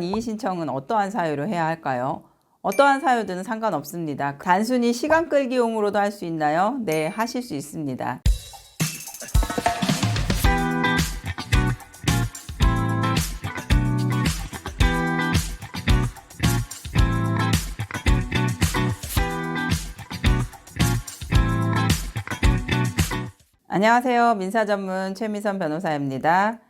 이의 신청은 어떠한 사유로 해야 할까요? 어떠한 사유든 상관없습니다. 단순히 시간 끌기용으로도 할 수 있나요? 네, 하실 수 있습니다. 안녕하세요. 민사전문 최미선 변호사입니다.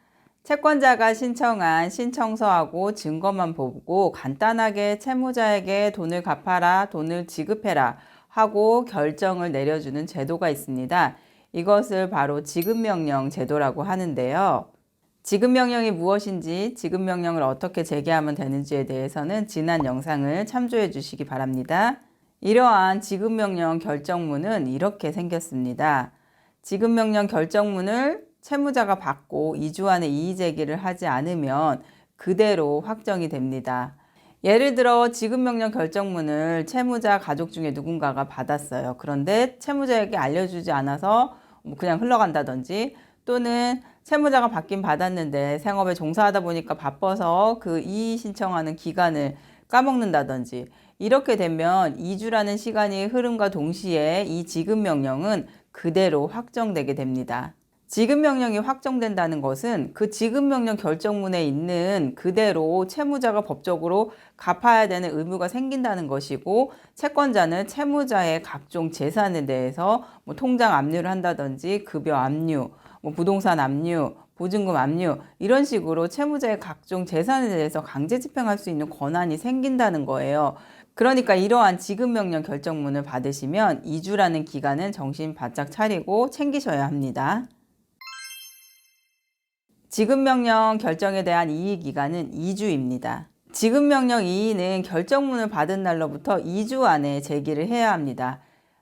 채권자가 신청한 신청서하고 증거만 보고 간단하게 채무자에게 돈을 갚아라, 돈을 지급해라 하고 결정을 내려주는 제도가 있습니다. 이것을 바로 지급명령 제도라고 하는데요. 지급명령이 무엇인지, 지급명령을 어떻게 제기하면 되는지에 대해서는 지난 영상을 참조해 주시기 바랍니다. 이러한 지급명령 결정문은 이렇게 생겼습니다. 지급명령 결정문을 채무자가 받고 2주 안에 이의제기를 하지 않으면 그대로 확정이 됩니다. 예를 들어 지급명령 결정문을 채무자 가족 중에 누군가가 받았어요. 그런데 채무자에게 알려주지 않아서 그냥 흘러간다든지, 또는 채무자가 받긴 받았는데 생업에 종사하다 보니까 바빠서 그 이의 신청하는 기간을 까먹는다든지, 이렇게 되면 2주라는 시간이 흐름과 동시에 이 지급명령은 그대로 확정되게 됩니다. 지급명령이 확정된다는 것은 그 지급명령 결정문에 있는 그대로 채무자가 법적으로 갚아야 되는 의무가 생긴다는 것이고, 채권자는 채무자의 각종 재산에 대해서 통장 압류를 한다든지 급여 압류, 부동산 압류, 보증금 압류, 이런 식으로 채무자의 각종 재산에 대해서 강제 집행할 수 있는 권한이 생긴다는 거예요. 그러니까 이러한 지급명령 결정문을 받으시면 2주라는 기간은 정신 바짝 차리고 챙기셔야 합니다. 지급명령 결정에 대한 이의기간은 2주입니다. 지급명령 이의는 결정문을 받은 날로부터 2주 안에 제기를 해야 합니다.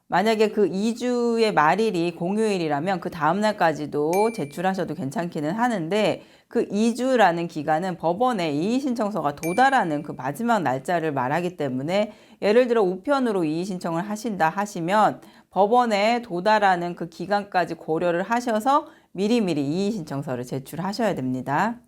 만약에 그 2주의 말일이 공휴일이라면 그 다음날까지도 제출하셔도 괜찮기는 하는데, 그 2주라는 기간은 법원에 이의신청서가 도달하는 그 마지막 날짜를 말하기 때문에, 예를 들어 우편으로 이의신청을 하신다 하시면 법원에 도달하는 그 기간까지 고려를 하셔서 미리미리 이의신청서를 제출하셔야 됩니다.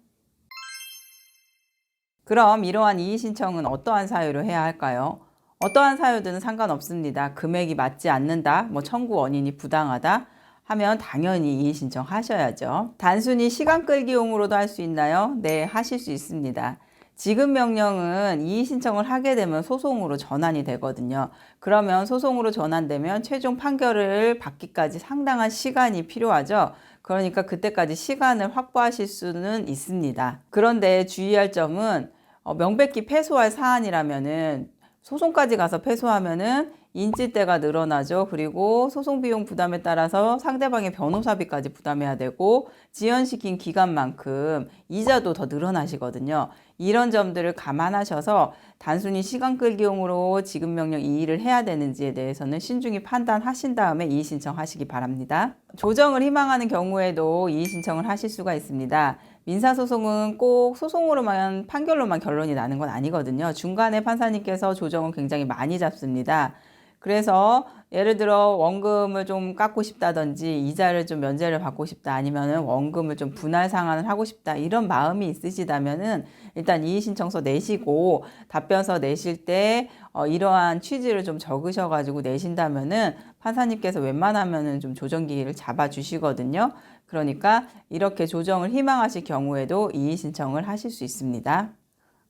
그럼 이러한 이의신청은 어떠한 사유로 해야 할까요? 어떠한 사유든 상관없습니다. 금액이 맞지 않는다, 청구 원인이 부당하다 하면 당연히 이의 신청하셔야죠. 단순히 시간 끌기용으로도 할 수 있나요? 네, 하실 수 있습니다. 지급명령은 이의 신청을 하게 되면 소송으로 전환이 되거든요. 그러면 소송으로 전환되면 최종 판결을 받기까지 상당한 시간이 필요하죠. 그러니까 그때까지 시간을 확보하실 수는 있습니다. 그런데 주의할 점은 명백히 패소할 사안이라면은 소송까지 가서 패소하면은 인지대가 늘어나죠. 그리고 소송 비용 부담에 따라서 상대방의 변호사비까지 부담해야 되고, 지연시킨 기간만큼 이자도 더 늘어나시거든요. 이런 점들을 감안하셔서 단순히 시간 끌기용으로 지급명령 이의를 해야 되는지에 대해서는 신중히 판단하신 다음에 이의 신청하시기 바랍니다. 조정을 희망하는 경우에도 이의 신청을 하실 수가 있습니다. 민사소송은 꼭 소송으로만, 판결로만 결론이 나는 건 아니거든요. 중간에 판사님께서 조정을 굉장히 많이 잡습니다. 그래서 예를 들어 원금을 좀 깎고 싶다든지, 이자를 좀 면제를 받고 싶다, 아니면은 원금을 좀 분할 상환을 하고 싶다, 이런 마음이 있으시다면은 일단 이의신청서 내시고 답변서 내실 때 이러한 취지를 좀 적으셔가지고 내신다면은 판사님께서 웬만하면은 좀 조정기일을 잡아주시거든요. 그러니까 이렇게 조정을 희망하실 경우에도 이의신청을 하실 수 있습니다.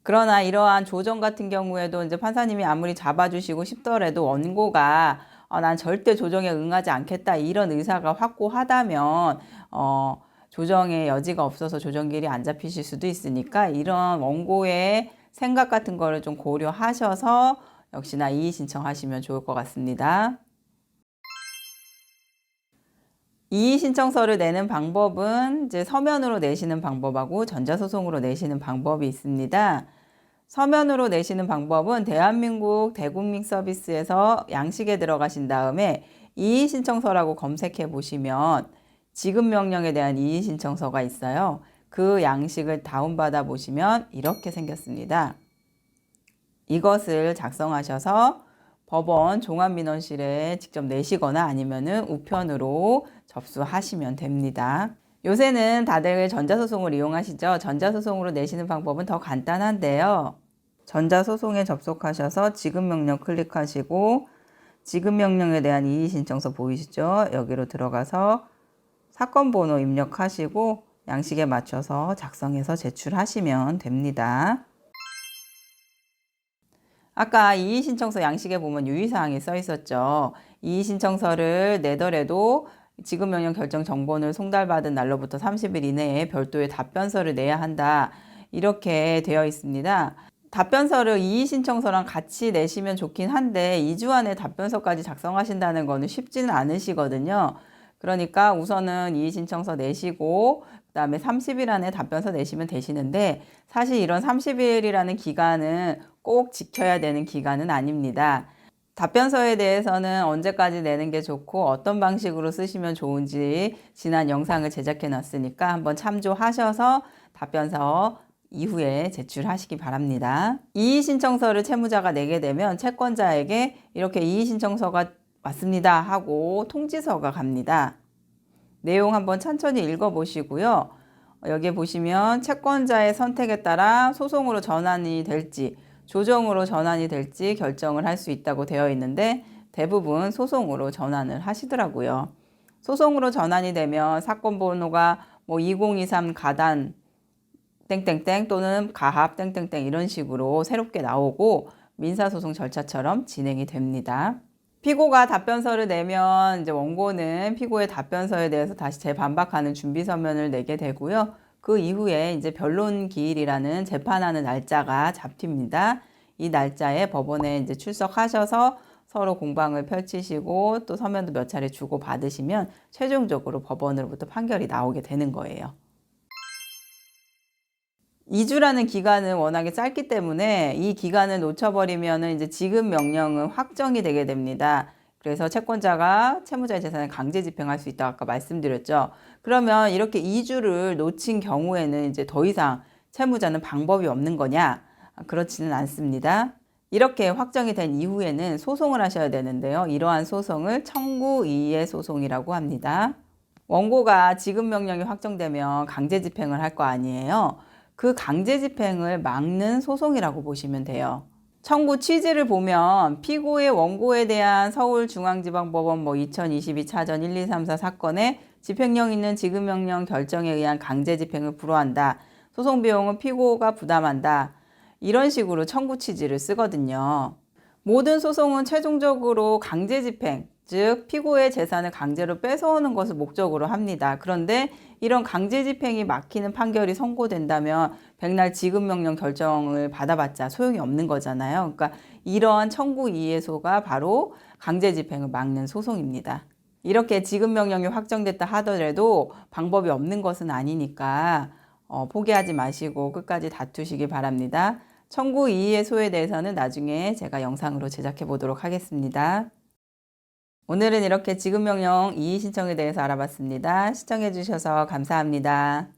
그러나 이러한 조정 같은 경우에도 이제 판사님이 아무리 잡아주시고 싶더라도 원고가 난 절대 조정에 응하지 않겠다, 이런 의사가 확고하다면 조정의 여지가 없어서 조정기일이 안 잡히실 수도 있으니까, 이런 원고의 생각 같은 거를 좀 고려하셔서 역시나 이의 신청하시면 좋을 것 같습니다. 이의 신청서를 내는 방법은 이제 서면으로 내시는 방법하고 전자소송으로 내시는 방법이 있습니다. 서면으로 내시는 방법은 대한민국 대국민 서비스에서 양식에 들어가신 다음에 이의 신청서라고 검색해 보시면 지급명령에 대한 이의 신청서가 있어요. 그 양식을 다운받아 보시면 이렇게 생겼습니다. 이것을 작성하셔서 법원 종합민원실에 직접 내시거나 아니면은 우편으로 접수하시면 됩니다. 요새는 다들 전자소송을 이용하시죠. 전자소송으로 내시는 방법은 더 간단한데요. 전자소송에 접속하셔서 지급명령 클릭하시고 지급명령에 대한 이의신청서 보이시죠? 여기로 들어가서 사건번호 입력하시고 양식에 맞춰서 작성해서 제출하시면 됩니다. 아까 이의신청서 양식에 보면 유의사항이 써 있었죠. 이의신청서를 내더라도 지급명령 결정 정보를 송달받은 날로부터 30일 이내에 별도의 답변서를 내야 한다. 이렇게 되어 있습니다. 답변서를 이의신청서랑 같이 내시면 좋긴 한데 2주 안에 답변서까지 작성하신다는 거는 쉽지는 않으시거든요. 그러니까 우선은 이의신청서 내시고 그다음에 30일 안에 답변서 내시면 되시는데 사실 이런 30일이라는 기간은 꼭 지켜야 되는 기간은 아닙니다. 답변서에 대해서는 언제까지 내는 게 좋고 어떤 방식으로 쓰시면 좋은지 지난 영상을 제작해 놨으니까 한번 참조하셔서 답변서 이후에 제출하시기 바랍니다. 이의신청서를 채무자가 내게 되면 채권자에게 이렇게 이의신청서가 왔습니다 하고 통지서가 갑니다. 내용 한번 천천히 읽어보시고요. 여기 보시면 채권자의 선택에 따라 소송으로 전환이 될지 조정으로 전환이 될지 결정을 할 수 있다고 되어 있는데 대부분 소송으로 전환을 하시더라고요. 소송으로 전환이 되면 사건 번호가 뭐 2023 가단 땡땡땡 또는 가합 땡땡땡 이런 식으로 새롭게 나오고 민사소송 절차처럼 진행이 됩니다. 피고가 답변서를 내면 이제 원고는 피고의 답변서에 대해서 다시 재반박하는 준비 서면을 내게 되고요. 그 이후에 이제 변론 기일이라는 재판하는 날짜가 잡힙니다. 이 날짜에 법원에 이제 출석하셔서 서로 공방을 펼치시고 또 서면도 몇 차례 주고 받으시면 최종적으로 법원으로부터 판결이 나오게 되는 거예요. 2주라는 기간은 워낙에 짧기 때문에 이 기간을 놓쳐버리면 이제 지급 명령은 확정이 되게 됩니다. 그래서 채권자가 채무자의 재산을 강제 집행할 수 있다고 아까 말씀드렸죠. 그러면 이렇게 2주를 놓친 경우에는 이제 더 이상 채무자는 방법이 없는 거냐? 그렇지는 않습니다. 이렇게 확정이 된 이후에는 소송을 하셔야 되는데요. 이러한 소송을 청구이의 소송이라고 합니다. 원고가 지급 명령이 확정되면 강제 집행을 할 거 아니에요. 그 강제 집행을 막는 소송이라고 보시면 돼요. 청구 취지를 보면 피고의 원고에 대한 서울중앙지방법원 2022 차전 1234 사건에 집행력 있는 지급명령 결정에 의한 강제 집행을 불허한다. 소송 비용은 피고가 부담한다. 이런 식으로 청구 취지를 쓰거든요. 모든 소송은 최종적으로 강제 집행, 즉 피고의 재산을 강제로 뺏어오는 것을 목적으로 합니다. 그런데 이런 강제 집행이 막히는 판결이 선고된다면 백날 지급명령 결정을 받아봤자 소용이 없는 거잖아요. 그러니까 이러한 청구 이해소가 바로 강제 집행을 막는 소송입니다. 이렇게 지급명령이 확정됐다 하더라도 방법이 없는 것은 아니니까 포기하지 마시고 끝까지 다투시기 바랍니다. 청구 이의소에 대해서는 나중에 제가 영상으로 제작해 보도록 하겠습니다. 오늘은 이렇게 지급명령 이의 신청에 대해서 알아봤습니다. 시청해 주셔서 감사합니다.